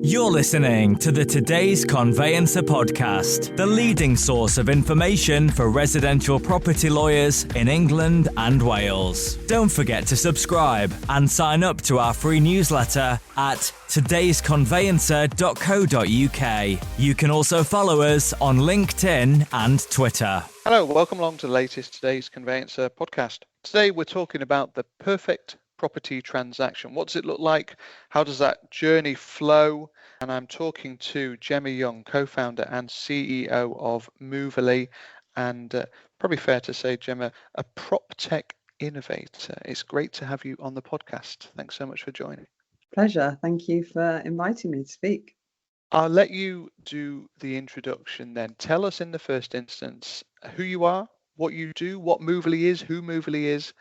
You're listening to the Today's Conveyancer podcast, the leading source of information for residential property lawyers in England and Wales. Don't forget to subscribe and sign up to our free newsletter at todaysconveyancer.co.uk. You can also follow us on LinkedIn and Twitter. Hello, welcome along to the latest Today's Conveyancer podcast. Today we're talking about the perfect property transaction. What does it look like? How does that journey flow? And I'm talking to Gemma Young, co-founder and CEO of Movely, and probably fair to say, Gemma, a prop tech innovator. It's great to have you on the podcast. Thanks so much for joining. Pleasure. Thank you for inviting me to speak. I'll let you do the introduction then. Tell us in the first instance who you are, what you do, what Movely is, who Movely is,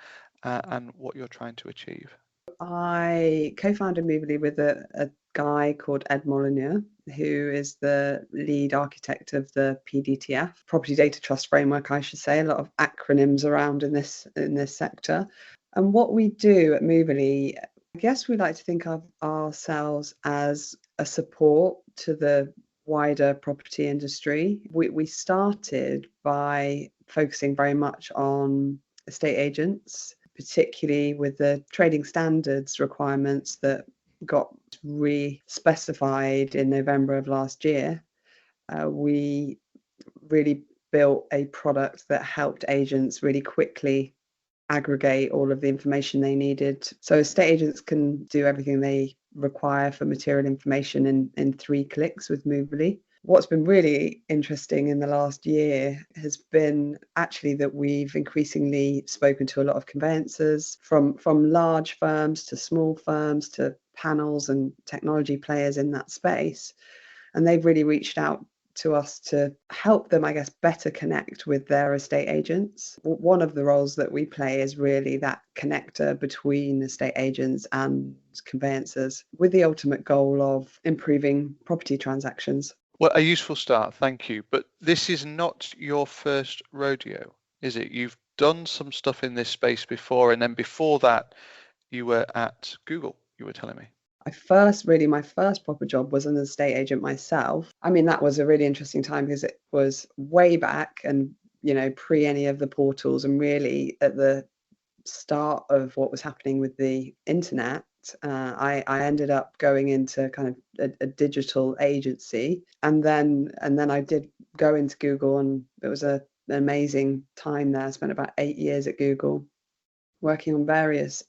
and what you're trying to achieve. I co-founded Movely with a guy called Ed Molyneux, who is the lead architect of the PDTF, Property Data Trust Framework, I should say, a lot of acronyms around in this sector. And what we do at Movely, I guess we like to think of ourselves as a support to the wider property industry. We started by focusing very much on estate agents, particularly with the trading standards requirements that got re-specified in November of last year. We really built a product that helped agents really quickly aggregate all of the information they needed. So estate agents can do everything they require for material information in 3 clicks with Movely. What's been really interesting in the last year has been actually that we've increasingly spoken to a lot of conveyancers, from large firms to small firms to panels and technology players in that space. And they've really reached out to us to help them, I guess, better connect with their estate agents. One of the roles that we play is really that connector between estate agents and conveyancers, with the ultimate goal of improving property transactions. Well, a useful start, thank you. But this is not your first rodeo, is it? You've done some stuff in this space before, and then before that, you were at Google, you were telling me. My first proper job was an estate agent myself. I mean, that was a really interesting time because it was way back and, pre any of the portals, and really at the start of what was happening with the internet. I ended up going into kind of a digital agency, and then I did go into Google, and it was an amazing time there. I spent about 8 years at Google, working on various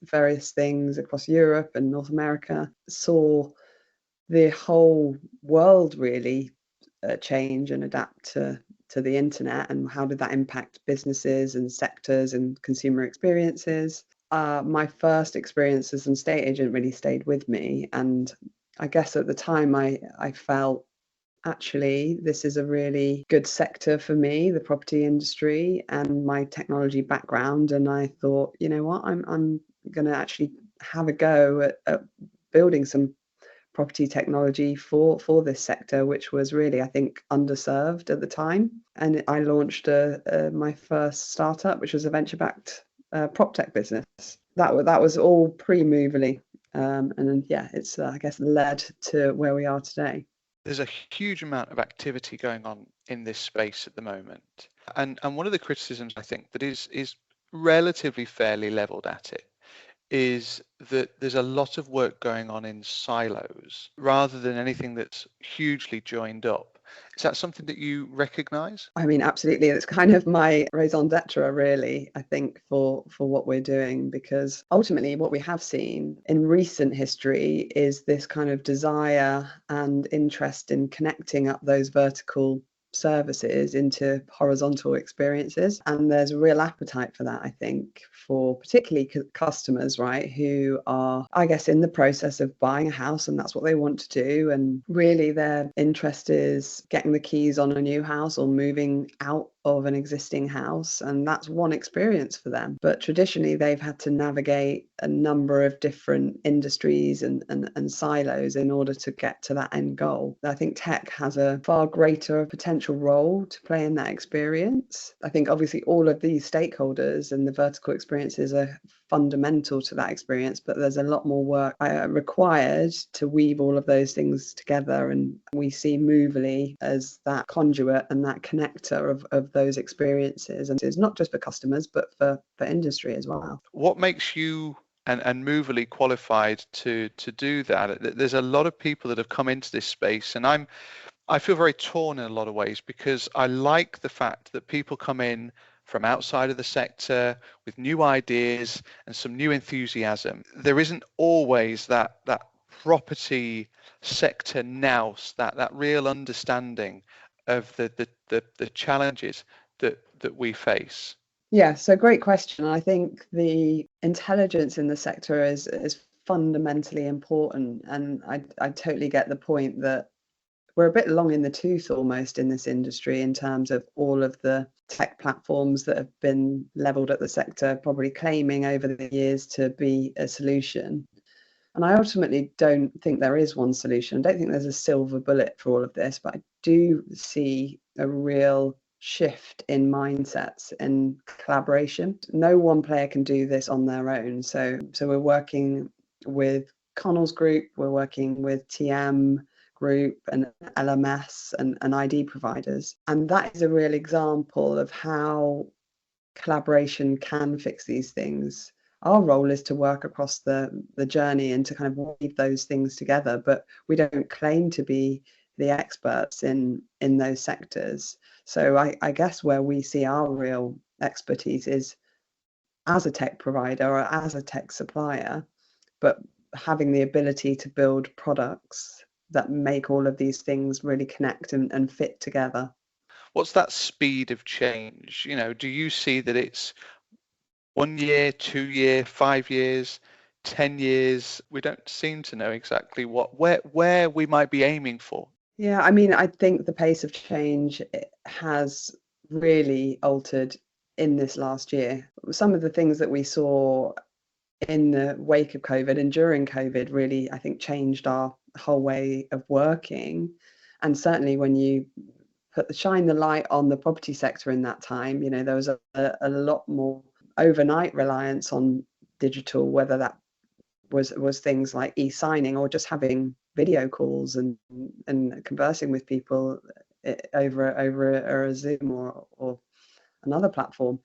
things across Europe and North America. Saw the whole world really change and adapt to the internet, and how did that impact businesses and sectors and consumer experiences. My first experience as an estate agent really stayed with me, and I guess at the time I felt actually this is a really good sector for me, the property industry, and my technology background. And I thought, you know what, I'm going to actually have a go at building some property technology for this sector, which was really, I think, underserved at the time. And I launched my first startup, which was a venture-backed prop tech business. That was all pre-Movely, and then it's I guess led to where we are today. There's a huge amount of activity going on in this space at the moment, and one of the criticisms I think that is relatively fairly leveled at it is that there's a lot of work going on in silos rather than anything that's hugely joined up. Is that something that you recognize? I mean, absolutely. It's kind of my raison d'etre, really, I think, for what we're doing, because ultimately what we have seen in recent history is this kind of desire and interest in connecting up those vertical services into horizontal experiences, and there's a real appetite for that, I think, for particularly customers, right, who are, I guess, in the process of buying a house, and that's what they want to do, and really their interest is getting the keys on a new house or moving out of an existing house, and that's one experience for them. But traditionally they've had to navigate a number of different industries and silos in order to get to that end goal. I think tech has a far greater potential role to play in that experience. I think obviously all of these stakeholders and the vertical experiences are fundamental to that experience, but there's a lot more work required to weave all of those things together. And we see Movely as that conduit and that connector of those experiences. And it's not just for customers, but for industry as well. What makes you and Movely qualified to do that? There's a lot of people that have come into this space, and I feel very torn in a lot of ways, because I like the fact that people come in from outside of the sector with new ideas and some new enthusiasm. There isn't always that property sector nous, that real understanding of the challenges that we face. Yeah, so great question. I think the intelligence in the sector is fundamentally important, and I totally get the point that we're a bit long in the tooth almost in this industry in terms of all of the tech platforms that have been leveled at the sector, probably claiming over the years to be a solution. And I ultimately don't think there is one solution. I don't think there's a silver bullet for all of this, but I do see a real shift in mindsets and collaboration. No one player can do this on their own. So we're working with Connell's Group, we're working with TM Group and LMS and ID providers. And that is a real example of how collaboration can fix these things. Our role is to work across the journey and to kind of weave those things together, but we don't claim to be the experts in those sectors. So I guess where we see our real expertise is as a tech provider or as a tech supplier, but having the ability to build products that make all of these things really connect and fit together. What's that speed of change? Do you see that it's 1 year, 2 year, 5 years, 10 years? We don't seem to know exactly where we might be aiming for. Yeah, I mean, I think the pace of change has really altered in this last year. Some of the things that we saw in the wake of COVID and during COVID really, I think, changed our whole way of working. And certainly when you shine the light on the property sector in that time, there was a lot more overnight reliance on digital, whether that was things like e-signing or just having video calls and conversing with people over a Zoom or another platform.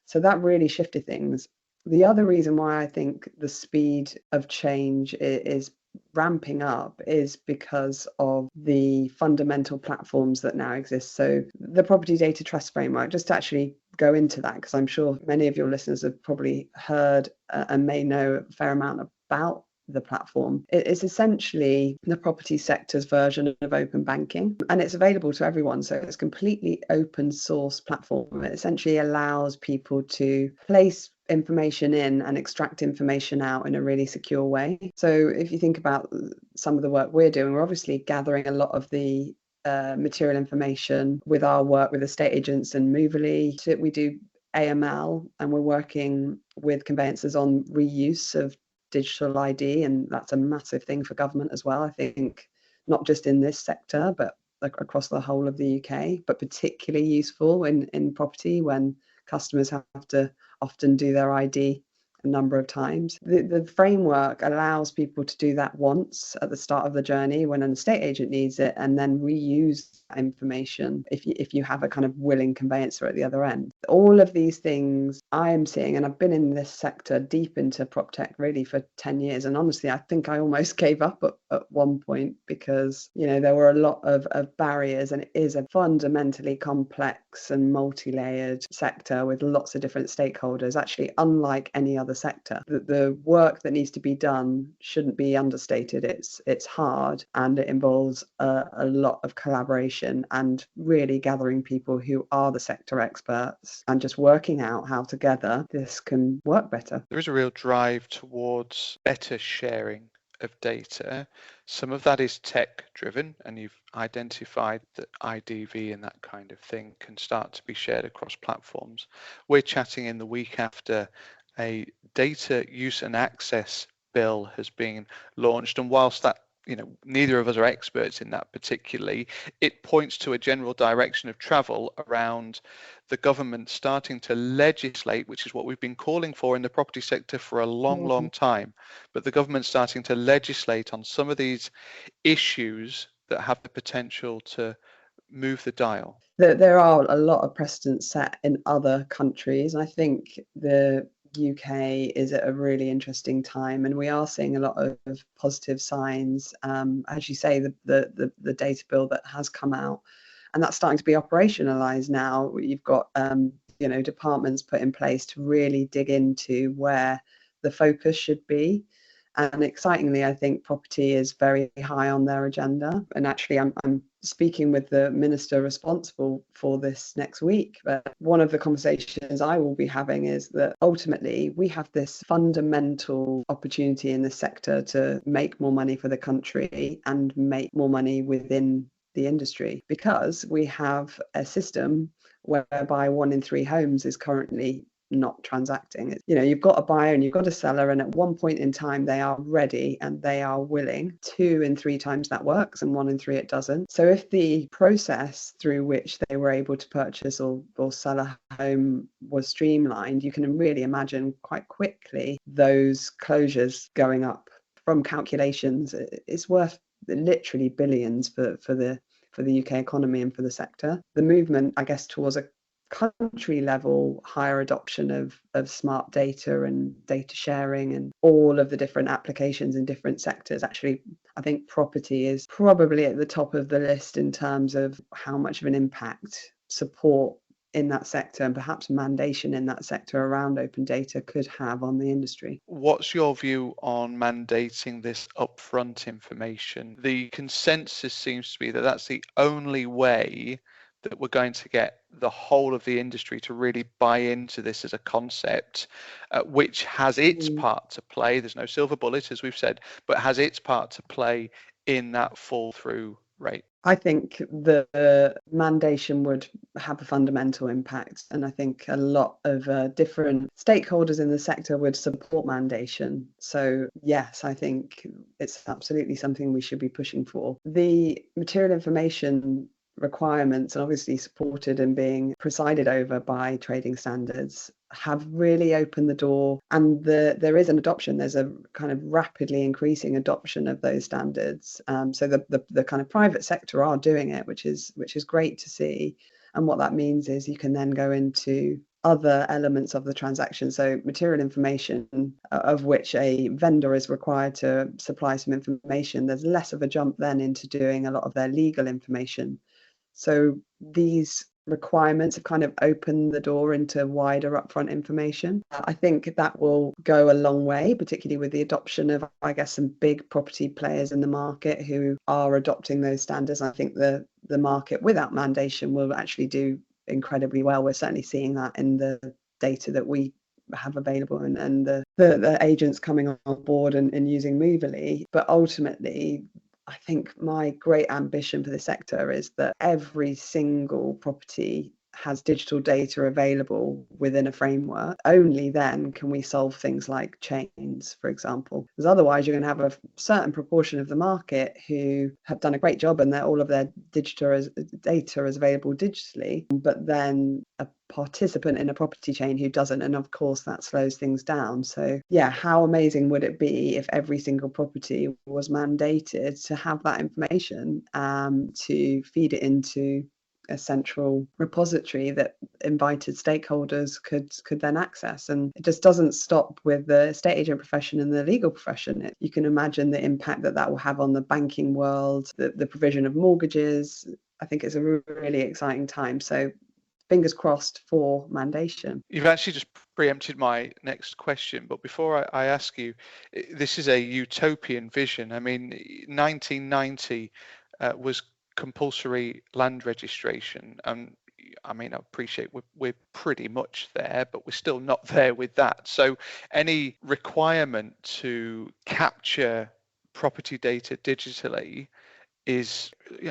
So that really shifted things. The other reason why I think the speed of change is ramping up is because of the fundamental platforms that now exist. So the property data trust framework, just to actually go into that, because I'm sure many of your listeners have probably heard and may know a fair amount about the platform. It is essentially the property sector's version of open banking, and it's available to everyone. So it's a completely open source platform. It essentially allows people to place information in and extract information out in a really secure way. So if you think about some of the work we're doing, we're obviously gathering a lot of the material information with our work with estate agents and Movely. We do AML, and we're working with conveyancers on reuse of digital ID, and that's a massive thing for government as well. I think not just in this sector, but across the whole of the UK, but particularly useful in property when customers have to often do their ID a number of times. The framework allows people to do that once at the start of the journey when an estate agent needs it, and then reuse that information if you have a kind of willing conveyancer at the other end. All of these things I am seeing, and I've been in this sector deep into prop tech really for 10 years, and honestly I think I almost gave up at one point because there were a lot of barriers, and it is a fundamentally complex and multi-layered sector with lots of different stakeholders, actually unlike any other sector. The work that needs to be done shouldn't be understated. It's hard, and it involves a lot of collaboration and really gathering people who are the sector experts and just working out how together this can work better. There is a real drive towards better sharing of data. Some of that is tech driven, and you've identified that IDV and that kind of thing can start to be shared across platforms. We're chatting in the week after a data use and access bill has been launched, and whilst that neither of us are experts in that particularly. It points to a general direction of travel around the government starting to legislate, which is what we've been calling for in the property sector for a long time. But the government starting to legislate on some of these issues that have the potential to move the dial. There are a lot of precedents set in other countries. I think the UK is at a really interesting time, and we are seeing a lot of positive signs. As you say, the data bill that has come out, and that's starting to be operationalized now. You've got departments put in place to really dig into where the focus should be. And excitingly, I think property is very high on their agenda. And actually, I'm speaking with the minister responsible for this next week. But one of the conversations I will be having is that ultimately we have this fundamental opportunity in this sector to make more money for the country and make more money within the industry, because we have a system whereby 1 in 3 homes is currently not transacting. You've got a buyer and you've got a seller, and at one point in time they are ready and they are willing. 2 in 3 times that works, and 1 in 3 it doesn't. So if the process through which they were able to purchase or sell a home was streamlined, you can really imagine quite quickly those closures going up. From calculations, it's worth literally billions for the UK economy and for the sector. The movement, I guess, towards a country level higher adoption of smart data and data sharing and all of the different applications in different sectors. Actually, I think property is probably at the top of the list in terms of how much of an impact support in that sector and perhaps mandation in that sector around open data could have on the industry. What's your view on mandating this upfront information? The consensus seems to be that that's the only way that we're going to get the whole of the industry to really buy into this as a concept, which has its part to play. There's no silver bullet, as we've said, but has its part to play in that fall through rate. I think the mandation would have a fundamental impact, and I think a lot of different stakeholders in the sector would support mandation. So yes, I think it's absolutely something we should be pushing for. The material information requirements, and obviously supported and being presided over by trading standards, have really opened the door, and there is an adoption. There's a kind of rapidly increasing adoption of those standards. So the kind of private sector are doing it, which is great to see. And what that means is you can then go into other elements of the transaction. So material information, of which a vendor is required to supply some information, there's less of a jump then into doing a lot of their legal information. So these requirements have kind of opened the door into wider upfront information. I think that will go a long way, particularly with the adoption of, I guess, some big property players in the market who are adopting those standards. I think the market without mandation will actually do incredibly well. We're certainly seeing that in the data that we have available and the agents coming on board and using Movely. But ultimately, I think my great ambition for the sector is that every single property has digital data available within a framework. Only then can we solve things like chains, for example, because otherwise you're going to have a certain proportion of the market who have done a great job and all of their data is available digitally, but then a participant in a property chain who doesn't, and of course that slows things down. So yeah, how amazing would it be if every single property was mandated to have that information, to feed it into a central repository that invited stakeholders could then access. And it just doesn't stop with the estate agent profession and the legal profession. You can imagine the impact that will have on the banking world, the provision of mortgages. I think it's a really exciting time. So fingers crossed for mandation. You've actually just preempted my next question, but before I ask you, this is a utopian vision. I mean, 1990 was compulsory land registration, and I mean, I appreciate we're pretty much there, but we're still not there with that. So any requirement to capture property data digitally is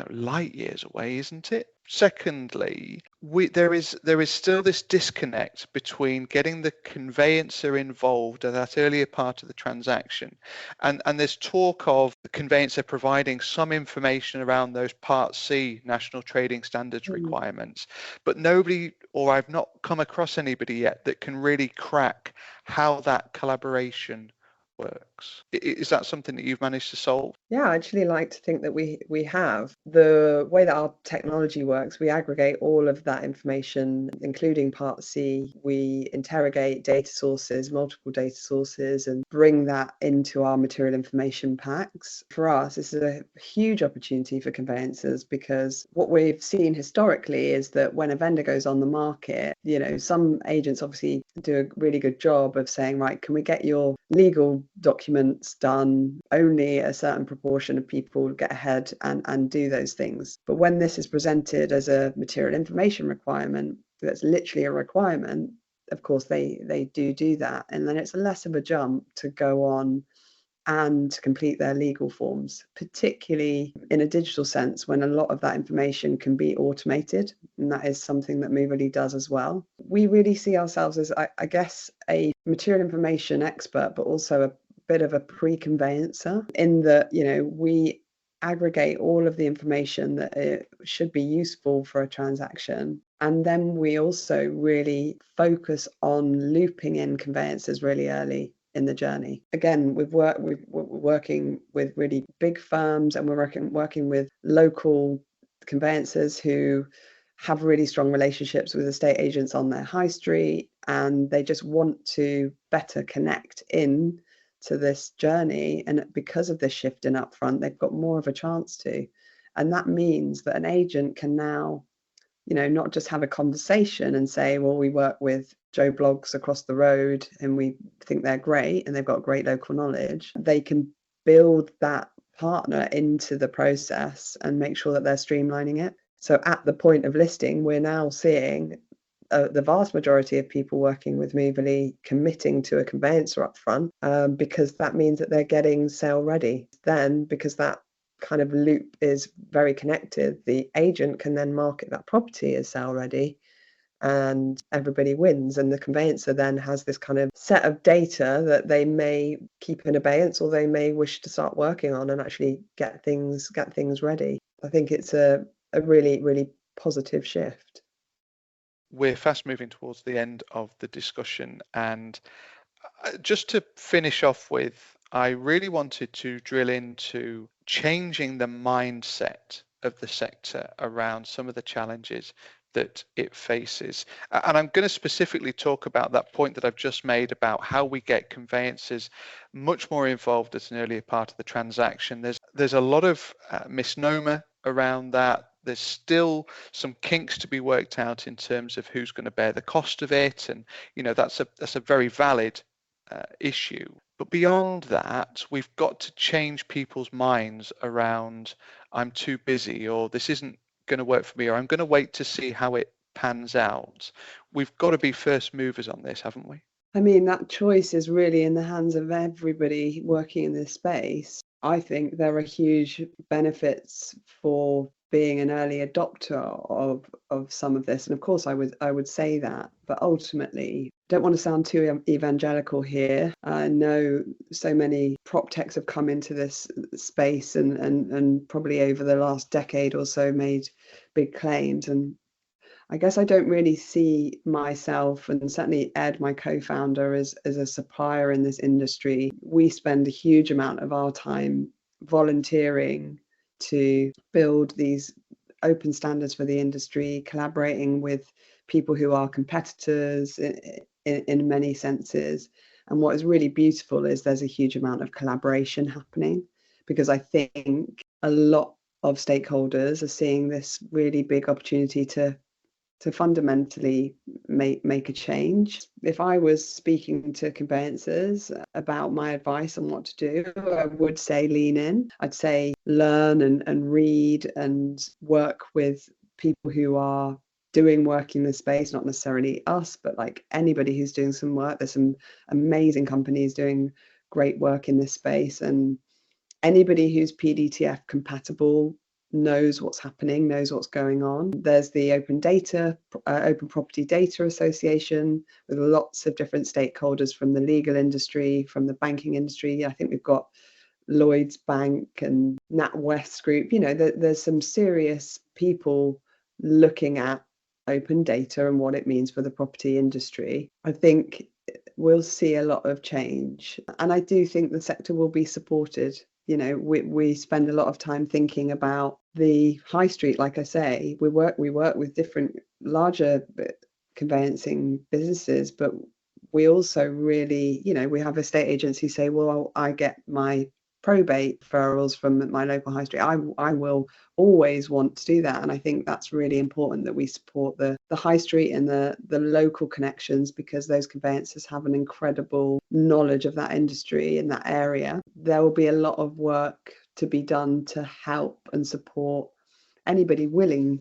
light years away, isn't it? Secondly, there is still this disconnect between getting the conveyancer involved at that earlier part of the transaction, and there's talk of the conveyancer providing some information around those Part C National Trading Standards requirements, but nobody, or I've not come across anybody yet, that can really crack how that collaboration works. Is that something that you've managed to solve? Yeah, I actually like to think that we have. The way that our technology works, we aggregate all of that information, including Part C. We interrogate data sources, multiple data sources, and bring that into our material information packs. For us, this is a huge opportunity for conveyancers, because what we've seen historically is that when a vendor goes on the market, some agents obviously do a really good job of saying, right, can we get your legal documents done? Only a certain proportion of people get ahead and do those things. But when this is presented as a material information requirement, that's literally a requirement, of course they do that. And then it's less of a jump to go on and complete their legal forms, particularly in a digital sense, when a lot of that information can be automated. And that is something that Movely does as well. We really see ourselves as, I guess, a material information expert, but also a bit of a pre-conveyancer, in that, we aggregate all of the information that it should be useful for a transaction. And then we also really focus on looping in conveyancers really early in the journey. Again, we're working with really big firms, and we're working with local conveyancers who have really strong relationships with estate agents on their high street, and they just want to better connect in to this journey. And because of this shift in upfront, they've got more of a chance to. And that means that an agent can now, not just have a conversation and say, well, we work with Joe Bloggs across the road and we think they're great and they've got great local knowledge. They can build that partner into the process and make sure that they're streamlining it. So at the point of listing, we're now seeing the vast majority of people working with Movely committing to a conveyancer up front, because that means that they're getting sale ready. Then, because that kind of loop is very connected, the agent can then market that property as sale ready, and everybody wins. And the conveyancer then has this kind of set of data that they may keep in abeyance, or they may wish to start working on and actually get things ready. I think it's a really, really positive shift. We're fast moving towards the end of the discussion, and just to finish off with, I really wanted to drill into changing the mindset of the sector around some of the challenges that it faces. And I'm going to specifically talk about that point that I've just made about how we get conveyancers much more involved at an earlier part of the transaction. There's a lot of misnomer around that. There's still some kinks to be worked out in terms of who's going to bear the cost of it, and that's a very valid issue. But beyond that, we've got to change people's minds around, I'm too busy, or this isn't going to work for me, or I'm going to wait to see how it pans out. We've got to be first movers on this, haven't we? I mean, that choice is really in the hands of everybody working in this space. I think there are huge benefits for being an early adopter of some of this. And of course, I would say that. But ultimately, don't want to sound too evangelical here. I know so many prop techs have come into this space and probably over the last decade or so made big claims. And I guess I don't really see myself, and certainly Ed, my co-founder, as a supplier in this industry. We spend a huge amount of our time volunteering to build these open standards for the industry, collaborating with people who are competitors in many senses. And what is really beautiful is there's a huge amount of collaboration happening, because I think a lot of stakeholders are seeing this really big opportunity to fundamentally make a change. If I was speaking to conveyancers about my advice on what to do, I would say lean in. I'd say learn and read and work with people who are doing work in this space, not necessarily us, but like anybody who's doing some work. There's some amazing companies doing great work in this space, and anybody who's PDTF compatible knows what's happening, knows what's going on. There's the Open Property Data Association, with lots of different stakeholders from the legal industry, from the banking industry. I think we've got Lloyds Bank and NatWest Group. There's some serious people looking at open data and what it means for the property industry. I think we'll see a lot of change, and I do think the sector will be supported. We spend a lot of time thinking about the high street. Like I say, we work with different larger conveyancing businesses, but we also really, we have estate agents who say, well, I get my probate referrals from my local high street. I will always want to do that, and I think that's really important that we support the high street and the local connections, because those conveyancers have an incredible knowledge of that industry in that area. There will be a lot of work to be done to help and support anybody willing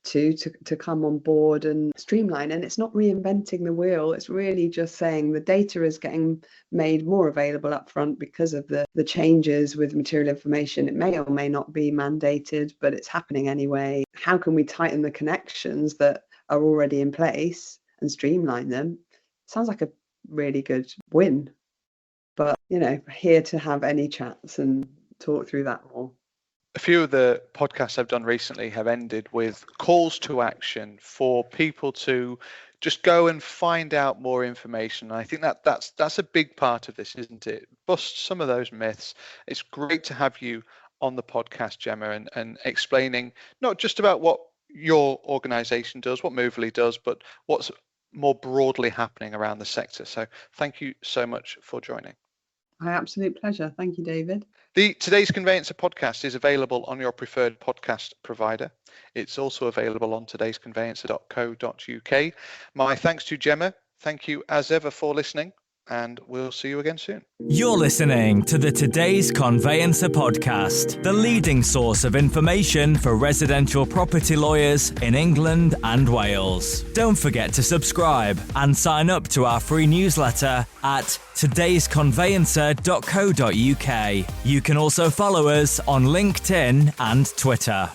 to come on board and streamline. And it's not reinventing the wheel, it's really just saying the data is getting made more available up front because of the changes with material information. It may or may not be mandated, but it's happening anyway. How can we tighten the connections that are already in place and streamline them? Sounds like a really good win, but here to have any chats and talk through that more. A few of the podcasts I've done recently have ended with calls to action for people to just go and find out more information. And I think that's a big part of this, isn't it? Bust some of those myths. It's great to have you on the podcast, Gemma, and explaining not just about what your organisation does, what Movely does, but what's more broadly happening around the sector. So thank you so much for joining. My absolute pleasure. Thank you, David. The Today's Conveyancer podcast is available on your preferred podcast provider. It's also available on todaysconveyancer.co.uk. My thanks to Gemma. Thank you as ever for listening, and we'll see you again soon. You're listening to the Today's Conveyancer podcast, the leading source of information for residential property lawyers in England and Wales. Don't forget to subscribe and sign up to our free newsletter at todaysconveyancer.co.uk. You can also follow us on LinkedIn and Twitter.